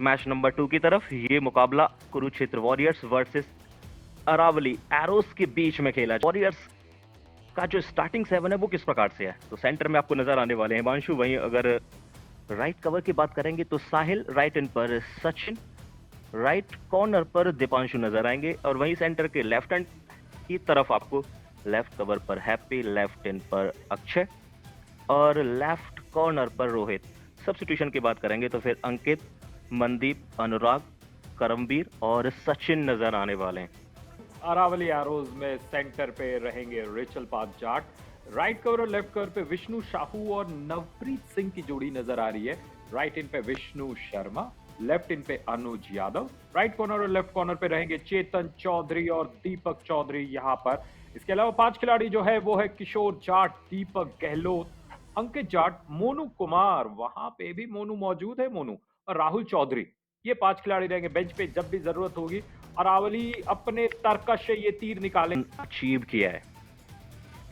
Match number 2 की तरफ। ये मुकाबला Kurukshetra warriors versus Aravalli arrows के बीच में खेला। वॉरियर्स का जो स्टार्टिंग 7 है वो किस प्रकार से है, तो सेंटर में आपको नजर आने वाले हैं हिमांशु। वहीं अगर राइट कवर की बात करेंगे तो साहिल, राइट एंड पर सचिन, राइट कॉर्नर पर दीपांशु नजर आएंगे, और वहीं सेंटर के लेफ्ट हैंड की तरफ आपको लेफ्ट कवर पर हैप्पी, लेफ्ट एंड पर अक्षय और लेफ्ट कॉर्नर पर रोहित। सब्स्टिट्यूशन की बात करेंगे तो फिर अंकित, मनदीप, अनुराग, करमवीर और सचिन नजर आने वाले हैं। अरावली एरोज में सेंटर पे रहेंगे रिचल पाल जाट, राइट कवर और लेफ्ट कवर पे विष्णु साहू और नवप्रीत सिंह की जोड़ी नजर आ रही है। राइट इन पे विष्णु शर्मा, लेफ्ट इन पे अनुज यादव, राइट कॉर्नर और लेफ्ट कॉर्नर पे रहेंगे चेतन चौधरी और दीपक चौधरी यहाँ पर। इसके अलावा 5 खिलाड़ी जो है वो है किशोर जाट, दीपक गहलोत, अंकित जाट, मोनू कुमार, वहां पे भी मोनू मौजूद है, मोनू, और राहुल चौधरी। ये 5 खिलाड़ी रहेंगे बेंच पे जब भी जरूरत होगी। अरावली अपने तर्कश से ये तीर निकाले अचीव किया है,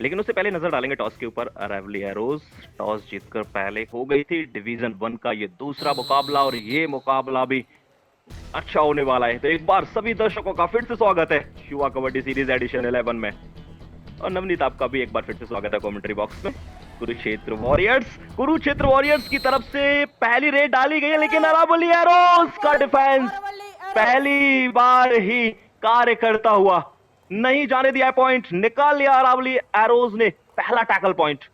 लेकिन उससे पहले नजर डालेंगे टॉस के ऊपर। अरावली एरोज टॉस जीतकर पहले हो गई थी। डिवीजन 1 का ये दूसरा मुकाबला और ये मुकाबला भी अच्छा होने वाला है। तो एक बार सभी दर्शकों का फिर से स्वागत है युवा कबड्डी सीरीज एडिशन 11 में, और नवनीत आपका भी एक बार फिर से स्वागत है कमेंट्री बॉक्स में। कुरुक्षेत्र वॉरियर्स की तरफ से पहली रेड डाली गई है, लेकिन अरावली एरोज का डिफेंस पहली बार ही कार्य करता हुआ नहीं जाने दिया पॉइंट। निकाल लिया अरावली एरोज ने पहला टैकल पॉइंट।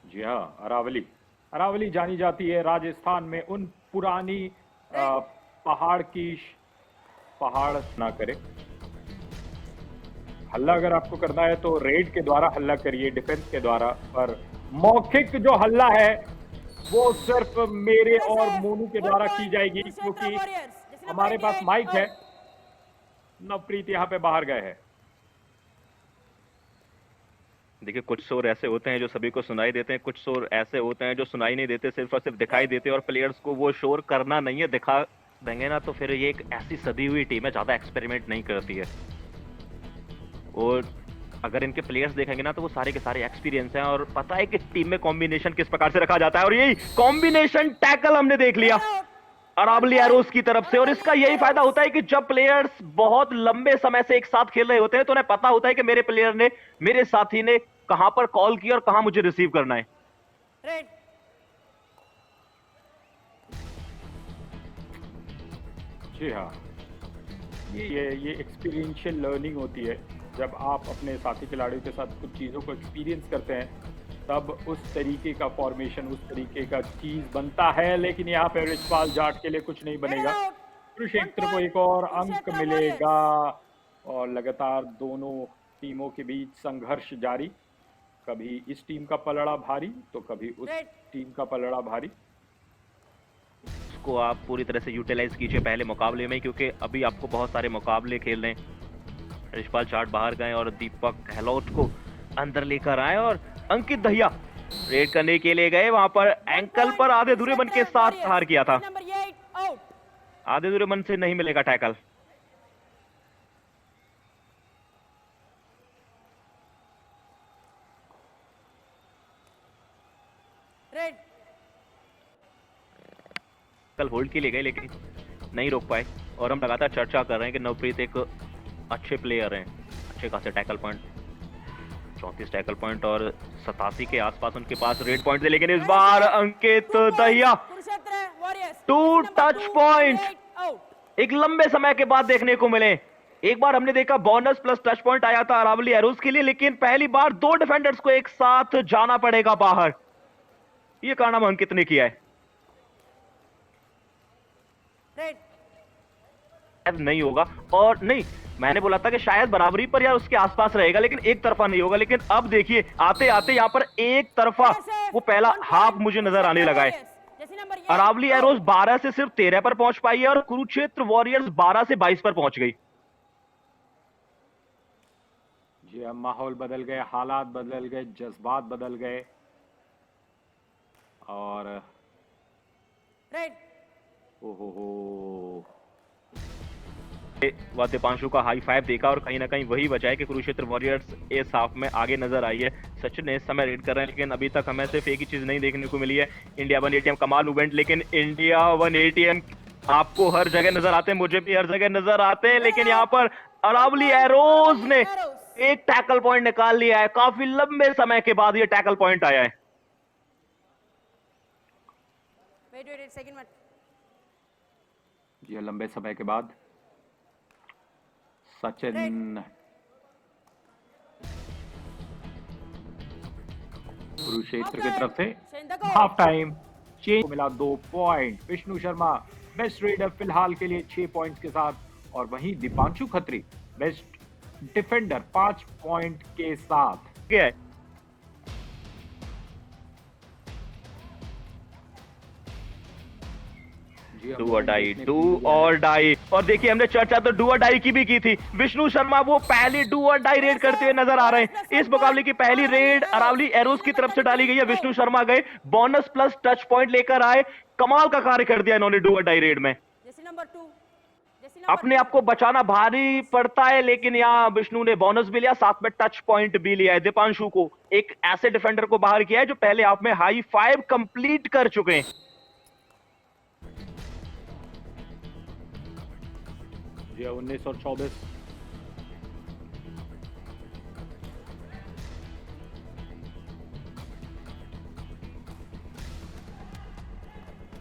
जी हाँ, अरावली जानी जाती है राजस्थान में उन पुरानी पहाड़ ना करे। हल्ला अगर आपको करना है तो रेड के द्वारा हल्ला करिए, डिफेंस के द्वारा, पर मौखिक जो हल्ला है वो सिर्फ मेरे और मोनू के द्वारा की जाएगी, क्योंकि हमारे पास माइक है। नवप्रीत यहाँ पे बाहर गए हैं। देखिए, कुछ शोर ऐसे होते हैं जो सभी को सुनाई देते हैं, कुछ शोर ऐसे होते हैं जो सुनाई नहीं देते, सिर्फ और सिर्फ दिखाई देते हैं, और प्लेयर्स को वो शोर करना नहीं है। दिखा देंगे ना तो फिर ये एक ऐसी सदी हुई टीम है, ज्यादा एक्सपेरिमेंट नहीं करती है। और अगर इनके प्लेयर्स देखेंगे ना तो वो सारे के सारे एक्सपीरियंस हैं और पता है कि टीम में कॉम्बिनेशन किस प्रकार से रखा जाता है, और यही कॉम्बिनेशन टैकल हमने देख लिया अरावली एरोज की तरफ से। और इसका यही फायदा होता है कि जब प्लेयर्स बहुत लंबे समय से एक साथ खेल रहे होते हैं तो उन्हें पता होता है कि मेरे प्लेयर ने, मेरे साथी ने कहां पर कॉल किया और कहां मुझे रिसीव करना है। जी हाँ, ये एक्सपीरियंशियल लर्निंग होती है। जब आप अपने साथी खिलाड़ियों के साथ कुछ चीज़ों को एक्सपीरियंस करते हैं तब उस तरीके का फॉर्मेशन, उस तरीके का चीज बनता है। लेकिन यहाँ पे रिचपाल जाट के लिए कुछ नहीं बनेगा। कुरुक्षेत्र को एक और अंक मिलेगा और लगातार दोनों टीमों के बीच संघर्ष जारी। कभी इस टीम का पलड़ा भारी तो कभी उस टीम का पलड़ा भारी। इसको आप पूरी तरह से यूटिलाइज कीजिए पहले मुकाबले में, क्योंकि अभी आपको बहुत सारे मुकाबले खेलने। रिचपाल जाट बाहर गए और दीपक गहलोत को अंदर लेकर आए, और अंकित दहिया रेड करने के लिए गए। वहां पर एंकल पर आधे अधूरे मन के साथ हार किया था। आधे अधूरे मन से नहीं मिलेगा टैकल। कल होल्ड के लिए गए लेकिन नहीं रोक पाए, और हम लगातार चर्चा कर रहे हैं कि नवप्रीत एक अच्छे प्लेयर हैं, अच्छे खासे टैकल पॉइंट, 34 टैकल पॉइंट और 87 के आसपास उनके पास रेड पॉइंट थे। लेकिन इस बार अंकित दहिया 2 टच पॉइंट एक लंबे समय के बाद देखने को मिले। एक बार हमने देखा बोनस प्लस टच पॉइंट आया था अरावली एरोज के लिए, लेकिन पहली बार 2 डिफेंडर्स को एक साथ जाना पड़ेगा बाहर। यह कारनामा अंकित ने किया है। नहीं होगा, और नहीं, मैंने बोला था कि शायद बराबरी पर या उसके आसपास रहेगा, लेकिन एक तरफा नहीं होगा। लेकिन अब देखिए आते आते यहां पर एक तरफा वो पहला हाफ मुझे नजर आने लगा है। अरावली एरोज 12 से सिर्फ 13 पर पहुंच पाई है और कुरुक्षेत्र वॉरियर्स 12 से 22 पर पहुंच गई। जी, अब माहौल बदल गए, हालात बदल गए, जज्बात बदल गए, और ओहो दीपांशु का हाई फाइव देखा, और कहीं ना कहीं वही वजह है कि कुरुक्षेत्र वॉरियर्स इस हाफ में आगे नजर आई है। सचिन ने इस समय रेड कर रहे हैं, लेकिन अभी तक हमें सिर्फ एक ही चीज नहीं देखने को मिली है, इंडिया 1 ATM कमाल मूवमेंट। लेकिन इंडिया 1 ATM आपको हर जगह नजर आते हैं, मुझे भी हर जगह नजर आते हैं, लेकिन यहाँ पर अरावली एरोज ने एक टैकल पॉइंट निकाल लिया है। काफी लंबे समय के बाद ये टैकल पॉइंट आया है। वेट सेकंड मत। ये लंबे समय के बाद सचिन कुरुक्षेत्र की तरफ से हाफ टाइम चेंज मिला 2 point. Vishnu Sharma best raider फिलहाल के लिए 6 पॉइंट्स के साथ, और वहीं Deepanshu Khatri best defender 5 point के साथ। क्या है? डू और डाई। और देखिए हमने चर्चा तो डू और डाई की भी की थी। विष्णु शर्मा वो पहली डू और डाई रेड करते हुए नजर आ रहे हैं। इस मुकाबले की पहली रेड अरावली एरोज की तरफ से डाली गई है। विष्णु शर्मा गए, बोनस प्लस टच पॉइंट लेकर आए, कमाल का कार्य कर दिया इन्होंने डू और डाई रेड में। अपने आप को बचाना भारी पड़ता है, लेकिन यहाँ विष्णु ने बोनस भी लिया, साथ में टच पॉइंट भी लिया है। दीपांशु को एक ऐसे डिफेंडर को बाहर किया है जो पहले आप में हाई 5 कंप्लीट कर चुके हैं। जी 19 और 24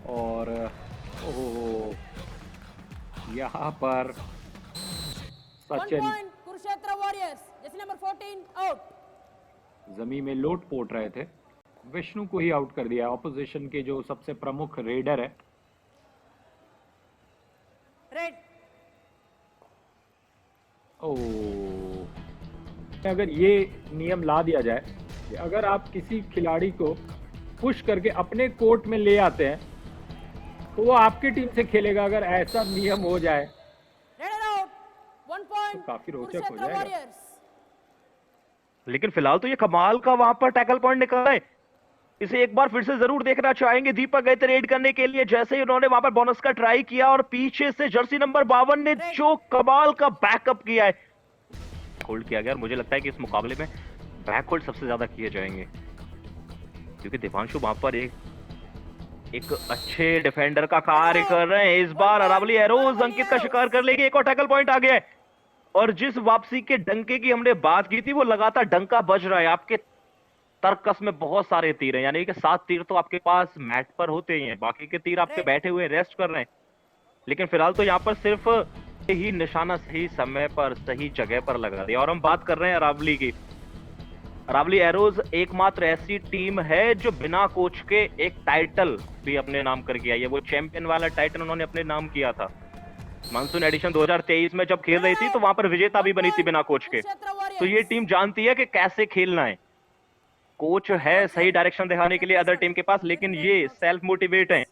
और यहाँ पर सचिन कुरुक्षेत्र वॉरियर्स जैसे नंबर 14 आउट। जमीन में लोट पोट रहे थे, विष्णु को ही आउट कर दिया। ऑपोजिशन के जो सबसे प्रमुख रेडर है। रेड अगर ये नियम ला दिया जाए कि अगर आप किसी खिलाड़ी को पुश करके अपने कोर्ट में ले आते हैं तो वो आपकी टीम से खेलेगा, अगर ऐसा नियम हो जाए तो काफी रोचक हो जाएगा। लेकिन फिलहाल तो ये कमाल का वहां पर टैकल पॉइंट निकला है। इसे एक बार फिर से जरूर देखना चाहेंगे। दीपक गए थे रेड करने के लिए, जैसे ही उन्होंने वहां पर बोनस का ट्राई किया और पीछे से जर्सी नंबर 52 ने जो कमाल का बैकअप किया है, होल्ड किया गया। और मुझे लगता है कि इस मुकाबले में बैक होल्ड सबसे ज्यादा किए जाएंगे, क्योंकि दीपांशु वहां पर एक अच्छे डिफेंडर का कार्य कर रहे हैं। इस बार अरावली एरोज अंकित का शिकार कर लेगी। एक और टैकल पॉइंट आ गया है, और जिस वापसी के डंके की हमने बात की थी वो लगातार डंका बज रहा है। आपके तर्कस में बहुत सारे तीर हैं, यानी कि 7 तीर तो आपके पास मैट पर होते ही हैं, बाकी के तीर आपके बैठे हुए रेस्ट कर रहे हैं। लेकिन फिलहाल तो यहाँ पर सिर्फ ही निशाना सही समय पर सही जगह पर लगा दिया। और हम बात कर रहे हैं अरावली की। अरावली एरोज एकमात्र ऐसी टीम है जो बिना कोच के एक टाइटल भी अपने नाम करके आई है। वो चैंपियन वाला टाइटल उन्होंने अपने नाम किया था मानसून एडिशन 2023 में जब खेल रही थी, तो वहां पर विजेता भी बनी थी बिना कोच के। तो ये टीम जानती है कि कैसे खेलना है। कोच है सही डायरेक्शन दिखाने के लिए अदर टीम के पास, लेकिन ये सेल्फ मोटिवेट है।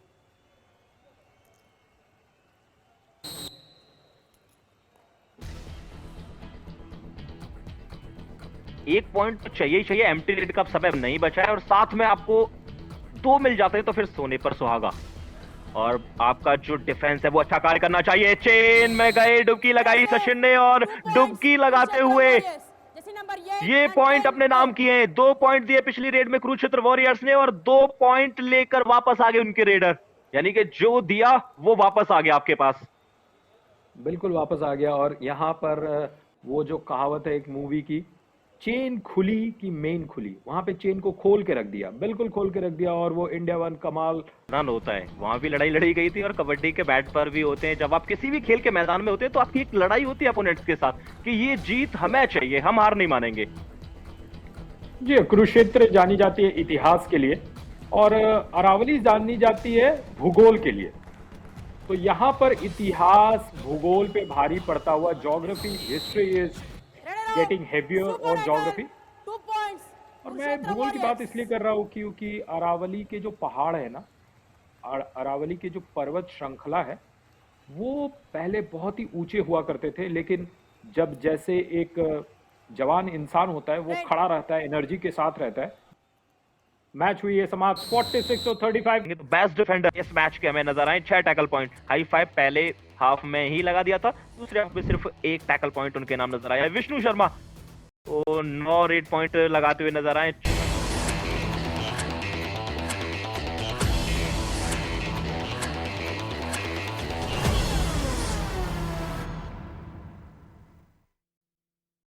एक पॉइंट तो चाहिए ही चाहिए। एम्प्टी रेड का समय नहीं बचा है, और साथ में आपको 2 मिल जाते हैं तो फिर सोने पर सुहागा। और आपका जो डिफेंस है वो अच्छा कार्य करना चाहिए। चेन में गए, डुबकी लगाई सचिन ने, और डुबकी लगाते हुए ये पॉइंट अपने नाम किए। 2 पॉइंट दिए पिछली रेड में कुरुक्षेत्र वॉरियर्स ने, और 2 पॉइंट लेकर वापस आ गए उनके रेडर। यानी कि जो दिया वो वापस आ गया आपके पास। बिल्कुल वापस आ गया। और यहाँ पर वो जो कहावत है एक मूवी की, चेन खुली कि मेन खुली, वहां पे चेन को खोल के रख दिया, बिल्कुल खोल के रख दिया। और वो इंडिया 1 कमाल रन होता है, वहां भी लड़ाई लड़ी गई थी, और कबड्डी के बैट पर भी होते हैं। जब आप किसी भी खेल के मैदान में होते हैं तो आपकी एक लड़ाई होती है अपोनेंट्स के साथ कि ये जीत हमें चाहिए, हम हार नहीं मानेंगे। जी कुरुक्षेत्र जानी जाती है इतिहास के लिए, और अरावली जानी जाती है भूगोल के लिए। तो यहाँ पर इतिहास भूगोल पे भारी पड़ता हुआ, geography history is getting heavier or geography. और मैं भूगोल की बात इसलिए कर रहा हूँ क्योंकि अरावली के जो पहाड़ है ना, अरावली के जो पर्वत श्रृंखला है, वो पहले बहुत ही ऊंचे हुआ करते थे। लेकिन जब जैसे एक जवान इंसान होता है, वो खड़ा रहता है, एनर्जी के साथ रहता है। मैच हुई है समाप्त 46 और 35। तो बेस्ट डिफेंडर इस मैच के हमें नजर आए। 6 टैकल पॉइंट, हाई 5 पहले हाफ में ही लगा दिया था, दूसरे हाफ में सिर्फ 1 टैकल पॉइंट उनके नाम नजर आया। विष्णु शर्मा 9 रेड पॉइंट लगाते हुए नजर आए।